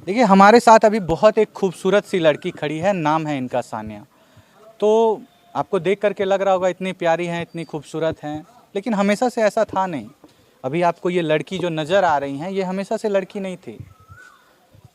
देखिए हमारे साथ अभी बहुत एक खूबसूरत सी लड़की खड़ी है, नाम है इनका सानिया। तो आपको देख करके लग रहा होगा इतनी प्यारी हैं, इतनी खूबसूरत हैं, लेकिन हमेशा से ऐसा था नहीं। अभी आपको ये लड़की जो नज़र आ रही हैं, ये हमेशा से लड़की नहीं थी।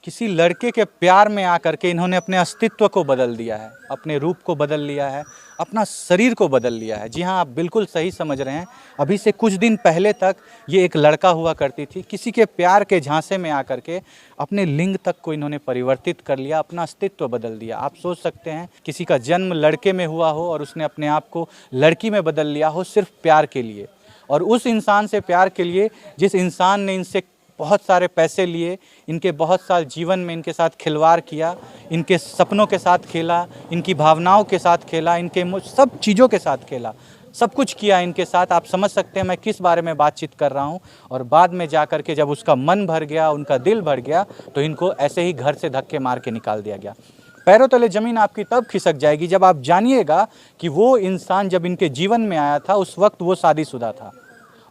किसी लड़के के प्यार में आकर के इन्होंने अपने अस्तित्व को बदल दिया है, अपने रूप को बदल लिया है, अपना शरीर को बदल लिया है। जी हाँ, आप बिल्कुल सही समझ रहे हैं। अभी से कुछ दिन पहले तक ये एक लड़का हुआ करती थी, किसी के प्यार के झांसे में आकर के अपने लिंग तक को इन्होंने परिवर्तित कर लिया, अपना अस्तित्व बदल दिया। आप सोच सकते हैं किसी का जन्म लड़के में हुआ हो और उसने अपने आप को लड़की में बदल लिया हो सिर्फ प्यार के लिए, और उस इंसान से प्यार के लिए जिस इंसान ने इनसे बहुत सारे पैसे लिए, इनके बहुत साल जीवन में इनके साथ खिलवाड़ किया, इनके सपनों के साथ खेला, इनकी भावनाओं के साथ खेला, इनके सब चीज़ों के साथ खेला, सब कुछ किया इनके साथ। आप समझ सकते हैं मैं किस बारे में बातचीत कर रहा हूं। और बाद में जा कर के जब उसका मन भर गया, उनका दिल भर गया, तो इनको ऐसे ही घर से धक्के मार के निकाल दिया गया। पैरों तले ज़मीन आपकी तब खिसक जाएगी जब आप जानिएगा कि वो इंसान जब इनके जीवन में आया था उस वक्त वो शादीशुदा था,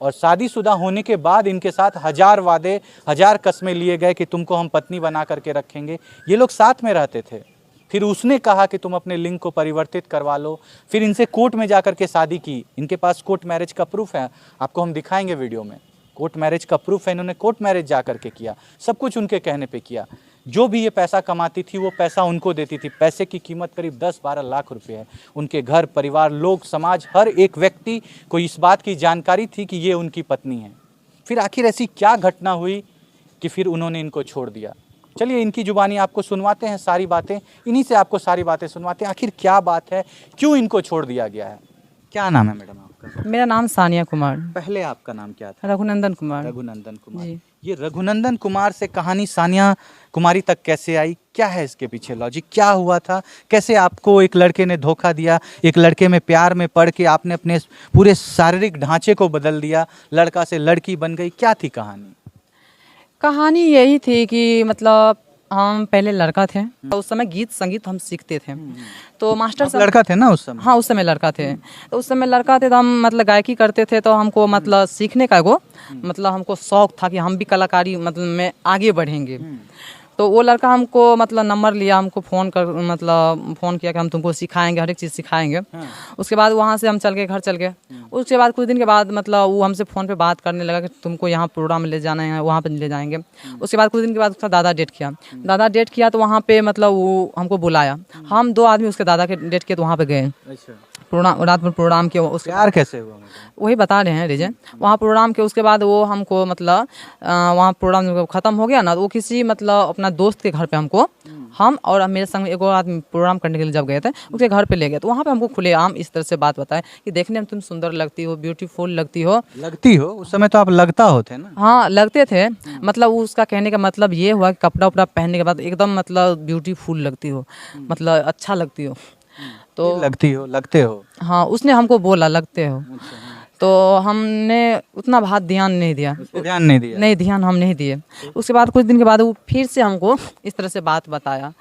और शादीशुदा होने के बाद इनके साथ 1000 वादे, 1000 कस्में लिए गए कि तुमको हम पत्नी बना करके रखेंगे। ये लोग साथ में रहते थे। फिर उसने कहा कि तुम अपने लिंग को परिवर्तित करवा लो। फिर इनसे कोर्ट में जा कर के शादी की। इनके पास कोर्ट मैरिज का प्रूफ है, आपको हम दिखाएंगे वीडियो में। कोर्ट मैरिज का प्रूफ है, इन्होंने कोर्ट मैरिज जा कर के किया, सब कुछ उनके कहने पे किया। जो भी ये पैसा कमाती थी वो पैसा उनको देती थी। पैसे की कीमत करीब 10-12 लाख रुपए है। उनके घर परिवार, लोग, समाज, हर एक व्यक्ति को इस बात की जानकारी थी कि ये उनकी पत्नी है। फिर आखिर ऐसी क्या घटना हुई कि फिर उन्होंने इनको छोड़ दिया? चलिए इनकी जुबानी आपको सुनवाते हैं सारी बातें, इन्हीं से आपको सारी बातें सुनवाते हैं। आखिर क्या बात है, क्यों इनको छोड़ दिया गया है? क्या नाम है मैडम आपका? मेरा नाम सानिया कुमार। पहले आपका नाम क्या था? रघुनंदन कुमार। रघुनंदन कुमार जी। ये रघुनंदन कुमार से कहानी सानिया कुमारी तक कैसे आई? क्या है इसके पीछे लॉजिक? क्या हुआ था? कैसे आपको एक लड़के ने धोखा दिया? एक लड़के में प्यार में पड़ के आपने अपने पूरे शारीरिक ढांचे को बदल दिया, लड़का से लड़की बन गई। क्या थी कहानी? कहानी यही थी कि मतलब हम पहले लड़का थे, तो उस समय गीत संगीत हम सीखते थे। तो मास्टर आप लड़का थे ना उस समय? हाँ, उस समय लड़का थे। तो उस समय लड़का थे तो हम मतलब गायकी करते थे। तो हमको मतलब सीखने का मतलब हमको शौक था कि हम भी कलाकारी मतलब में आगे बढ़ेंगे। तो वो लड़का हमको मतलब नंबर लिया, हमको फ़ोन किया कि हम तुमको सिखाएंगे, हर एक चीज़ सिखाएंगे। उसके बाद वहाँ से हम चल के घर चल गए। उसके बाद कुछ दिन के बाद मतलब वो हमसे फ़ोन पे बात करने लगा कि तुमको यहाँ प्रोग्राम में ले जाना है, वहाँ पे ले जाएंगे। उसके बाद कुछ दिन के बाद उसका दादा डेट किया। तो वहाँ पे मतलब वो हमको बुलाया। हम 2 आदमी उसके दादा के डेट किए तो वहाँ पे गए। अच्छा। प्रोग्राम रात में प्रोग्राम किया। उसके प्यार कैसे हुआ? वही बता रहे हैं रीजन। वहाँ प्रोग्राम के उसके बाद वो हमको मतलब वहाँ प्रोग्राम जब खत्म हो गया ना, तो वो किसी मतलब अपना दोस्त के घर पे हमको, हम और मेरे संग एक और आदमी प्रोग्राम करने के लिए जब गए थे, उसके घर पे ले गए। तो वहाँ पे हमको खुलेआम इस तरह से बात बताए कि देखने में तुम सुंदर लगती हो, ब्यूटीफुल लगती हो। उस समय तो आप लगता होते ना? हाँ, लगते थे। मतलब उसका कहने का मतलब ये हुआ कि कपड़ा उपड़ा पहनने के बाद एकदम मतलब ब्यूटीफुल लगती हो, मतलब अच्छा लगती हो। तो लगते हो। हाँ, उसने हमको बोला लगते हो। तो हमने उतना बात ध्यान नहीं दिया। ध्यान हम नहीं दिए। उसके बाद कुछ दिन के बाद वो फिर से हमको इस तरह से बात बताया।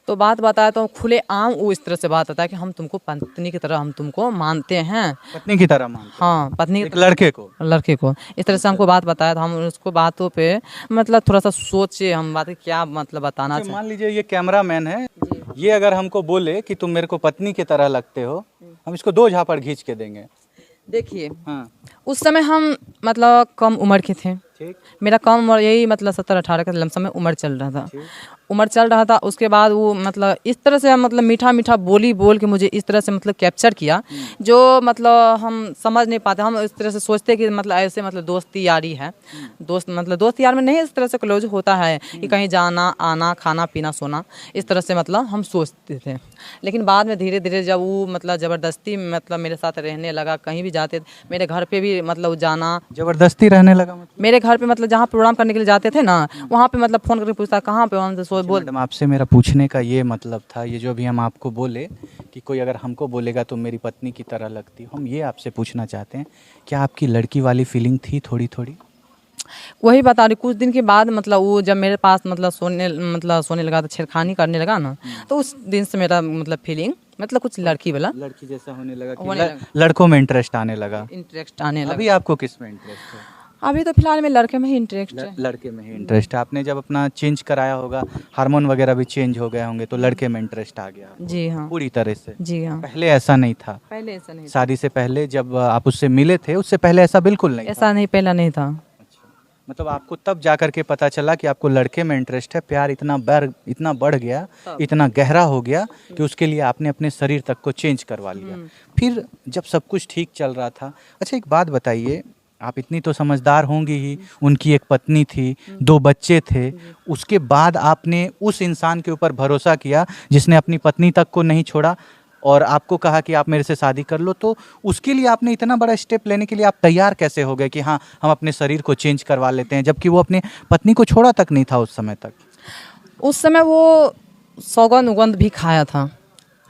तो बात बताया तो खुले आम वो इस तरह से बात बताया कि हम तुमको पत्नी की तरह हम तुमको मानते हैं। पत्नी की तरह मानते? हाँ, पत्नी एक लड़के को इस तरह से हमको बात बताया। तो हम उसको बातों पे मतलब थोड़ा सा सोचे हम बात क्या मतलब बताना चाहिए। मान लीजिए ये कैमरामैन है, ये अगर हमको बोले कि तुम मेरे को पत्नी की तरह लगते हो, हम इसको 2 झापड़ खींच के देंगे। देखिए, हाँ। उस समय हम मतलब कम उम्र के थे। ठीक। मेरा कम उम्र यही मतलब 17-18 का लमसम में उम्र चल रहा था। उसके बाद वो मतलब इस तरह से मतलब मीठा मीठा बोली बोल के मुझे इस तरह से मतलब कैप्चर किया, जो मतलब हम समझ नहीं पाते। हम इस तरह से सोचते कि मतलब ऐसे मतलब दोस्ती यारी है, दोस्त यार में नहीं इस तरह से क्लोज होता है कि कहीं जाना आना, खाना पीना सोना, इस तरह से मतलब हम सोचते थे। लेकिन बाद में धीरे धीरे जब वो मतलब ज़बरदस्ती मतलब मेरे साथ रहने लगा, कहीं भी जाते मेरे घर पे भी मतलब जाना, जबरदस्ती रहने लगा मतलब? मेरे घर पे मतलब जहाँ प्रोग्राम करने के लिए जाते थे ना, वहाँ पे मतलब फ़ोन करके पूछता कहाँ पे, हम तो बोल। मैडम आपसे मेरा पूछने का ये मतलब था, ये जो भी हम आपको बोले कि कोई अगर हमको बोलेगा तो मेरी पत्नी की तरह लगती हो, हम ये आपसे पूछना चाहते हैं, क्या आपकी लड़की वाली फीलिंग थी थोड़ी थोड़ी? वही बता रही। कुछ दिन के बाद मतलब वो जब मेरे पास मतलब सोने लगा, तो छेड़खानी करने लगा ना, तो उस दिन से मेरा मतलब फीलिंग मतलब कुछ लड़की जैसा होने लगा कि लड़कों में इंटरेस्ट आने लगा। अभी आपको किस में इंटरेस्ट है? अभी तो फिलहाल में लड़के में ही इंटरेस्ट है। लड़के में ही इंटरेस्ट है। आपने जब अपना चेंज कराया होगा, हार्मोन वगैरह भी चेंज हो गए होंगे, तो लड़के में इंटरेस्ट आ गया जी हाँ। पूरी तरह से। जी हाँ। पहले ऐसा नहीं था? पहले ऐसा नहीं था। शादी से पहले जब आप उससे मिले थे, उससे पहले ऐसा बिल्कुल नहीं था? ऐसा नहीं, पहला नहीं था। अच्छा, मतलब आपको तब जा कर के पता चला कि आपको लड़के में इंटरेस्ट है, प्यार इतना बढ़ गया, इतना गहरा हो गया कि उसके लिए आपने अपने शरीर तक को चेंज करवा लिया। फिर जब सब कुछ ठीक चल रहा था, अच्छा एक बात बताइए, आप इतनी तो समझदार होंगी ही, उनकी एक पत्नी थी, 2 बच्चे थे, उसके बाद आपने उस इंसान के ऊपर भरोसा किया जिसने अपनी पत्नी तक को नहीं छोड़ा और आपको कहा कि आप मेरे से शादी कर लो, तो उसके लिए आपने इतना बड़ा स्टेप लेने के लिए आप तैयार कैसे हो गए कि हाँ हम अपने शरीर को चेंज करवा लेते हैं, जबकि वो अपने पत्नी को छोड़ा तक नहीं था उस समय तक? उस समय वो सौगंध उगंध भी खाया था।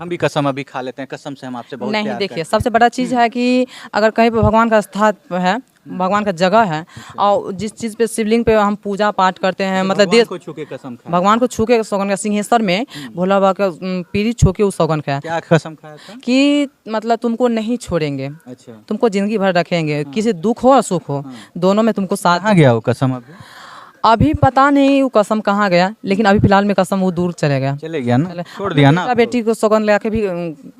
हम भी कसम अभी खा लेते हैं, कसम से हम आपसे बहुत नहीं, प्यार देखिए करते सबसे बड़ा चीज़ है कि अगर कहीं पे भगवान का स्थान है, भगवान का जगह है, और जिस चीज़ पे शिवलिंग पे हम पूजा पाठ करते हैं, हैं। मतलब भगवान देश को छू के कसम खाया? भगवान को छू के सौगंध का सिंहेश्वर में भोला बाबा का पीढ़ी छू के उस सौगंध का क्या कसम खाया था? कि मतलब तुमको नहीं छोड़ेंगे, अच्छा, तुमको जिंदगी भर रखेंगे, किसी दुख हो और सुख हो, दोनों में तुमको साथ। कहाँ गया वो कसम? अभी पता नहीं वो कसम कहाँ गया, लेकिन अभी फिलहाल में कसम वो दूर चले गया। चले गया ना, छोड़ दिया ना? बेटा बेटी को सौगंध लगा के भी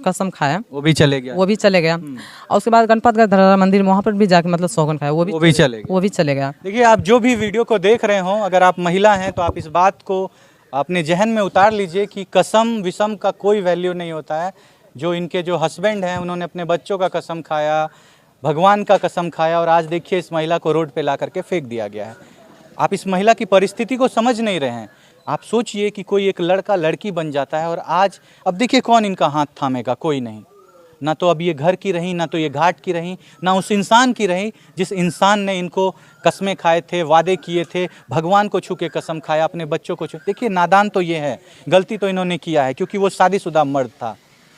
कसम खाया, वो भी चले गया? वो भी चले गया। और उसके बाद गणपत का धरहरा मंदिर, वहाँ पर भी जाके मतलब सौगंध खाया, वो भी चले गया। वो भी चले गया। देखिए, आप जो भी वीडियो को देख रहे हो, अगर आप महिला हैं तो आप इस बात को अपने जहन में उतार लीजिए कि कसम विषम का कोई वैल्यू नहीं होता है। जो इनके जो हस्बैंड हैं, उन्होंने अपने बच्चों का कसम खाया, भगवान का कसम खाया, और आज देखिए इस महिला को रोड पे ला करके फेंक दिया गया है। आप इस महिला की परिस्थिति को समझ नहीं रहे हैं। आप सोचिए कि कोई एक लड़का लड़की बन जाता है, और आज अब देखिए कौन इनका हाथ थामेगा? कोई नहीं। ना तो अब ये घर की रही, ना तो ये घाट की रही, ना उस इंसान की रही जिस इंसान ने इनको कस्में खाए थे, वादे किए थे, भगवान को छू के कसम खाया, अपने बच्चों को छू। देखिए, नादान तो ये है, गलती तो इन्होंने किया है, क्योंकि वो शादीशुदा मर्द था,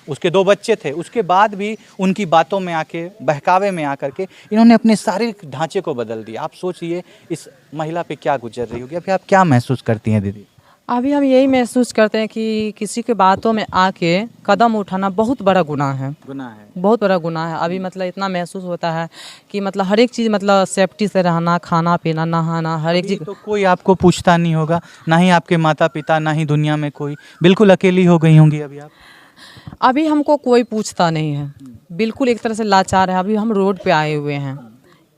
उसके 2 बच्चे थे, उसके बाद भी उनकी बातों में आके, बहकावे में आकर के इन्होंने अपने शारीरिक ढांचे को बदल दिया। आप सोचिए इस महिला पे क्या गुजर रही होगी। अभी आप क्या महसूस करती हैं दीदी? अभी हम यही महसूस करते हैं कि किसी के बातों में आके कदम उठाना बहुत बड़ा गुनाह है। गुनाह है, बहुत बड़ा गुनाह है। अभी मतलब इतना महसूस होता है कि मतलब हर एक चीज़, मतलब सेफ्टी से रहना, खाना पीना, नहाना, हर एक चीज़। तो कोई आपको पूछता नहीं होगा, ना ही आपके माता पिता, ना ही दुनिया में कोई? बिल्कुल अकेली हो गई होंगी अभी आप? अभी हमको कोई पूछता नहीं है, बिल्कुल एक तरह से लाचार है। अभी हम रोड पे आए हुए हैं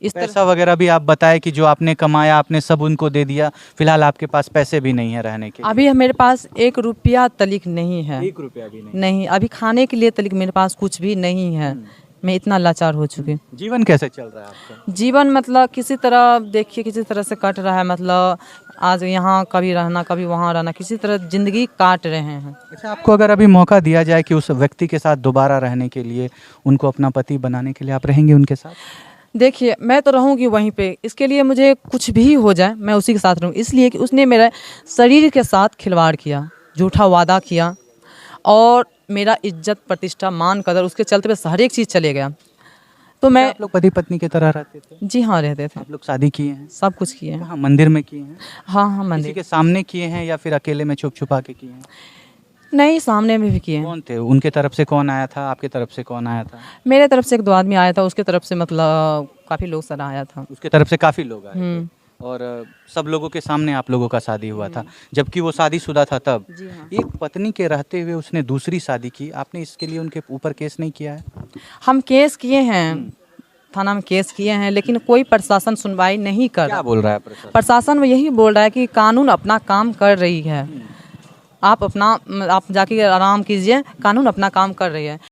इस तरह। पैसा वगैरह भी आप बताए कि जो आपने कमाया आपने सब उनको दे दिया, फिलहाल आपके पास पैसे भी नहीं है रहने के? अभी मेरे पास 1 रुपया तलिक नहीं है। 1 रुपया भी नहीं? नहीं, अभी खाने के लिए तलिक मेरे पास कुछ भी नहीं है। मैं इतना लाचार हो चुकी। जीवन कैसे चल रहा है आपका? जीवन मतलब किसी तरह देखिए, किसी तरह से कट रहा है। मतलब आज यहाँ कभी रहना, कभी वहाँ रहना, किसी तरह जिंदगी काट रहे हैं। अच्छा, आपको अगर अभी मौका दिया जाए कि उस व्यक्ति के साथ दोबारा रहने के लिए, उनको अपना पति बनाने के लिए, आप रहेंगे उनके साथ? देखिए, मैं तो रहूँगी वहीं पे। इसके लिए मुझे कुछ भी हो जाए, मैं उसी के साथ रहूँ, इसलिए कि उसने मेरे शरीर के साथ खिलवाड़ किया, झूठा वादा किया, और मेरा इज्जत, प्रतिष्ठा, मान, कदर, उसके चलते बस हर एक चीज़ चले गया। तो मैं, आप लोग पति पत्नी की तरह रहते थे? जी हाँ, रहते थे। आप लोग शादी किए हैं? सब कुछ किए हैं। कहाँ, मंदिर में किए हैं? हाँ हाँ, किसी मंदिर। के सामने किए हैं या फिर अकेले में छुप छुपा के किए हैं? नहीं, सामने में भी किए हैं। कौन थे? उनके तरफ से कौन आया था, आपके तरफ से कौन आया था? मेरे तरफ से 1-2 आदमी आया था, उसके तरफ से मतलब काफ़ी लोग सर आया था। उसके तरफ से काफ़ी लोग आए थे, और सब लोगों के सामने आप लोगों का शादी हुआ था, जबकि वो शादीशुदा था तब? जी हाँ। एक पत्नी के रहते हुए उसने दूसरी शादी की, आपने इसके लिए उनके ऊपर केस नहीं किया है? हम केस किए हैं, थाना में केस किए हैं, लेकिन कोई प्रशासन सुनवाई नहीं कर क्या रहा। बोल रहा है प्रशासन? प्रशासन में यही बोल रहा है कि कानून अपना काम कर रही है, आप जाके आराम कीजिए, कानून अपना काम कर रही है।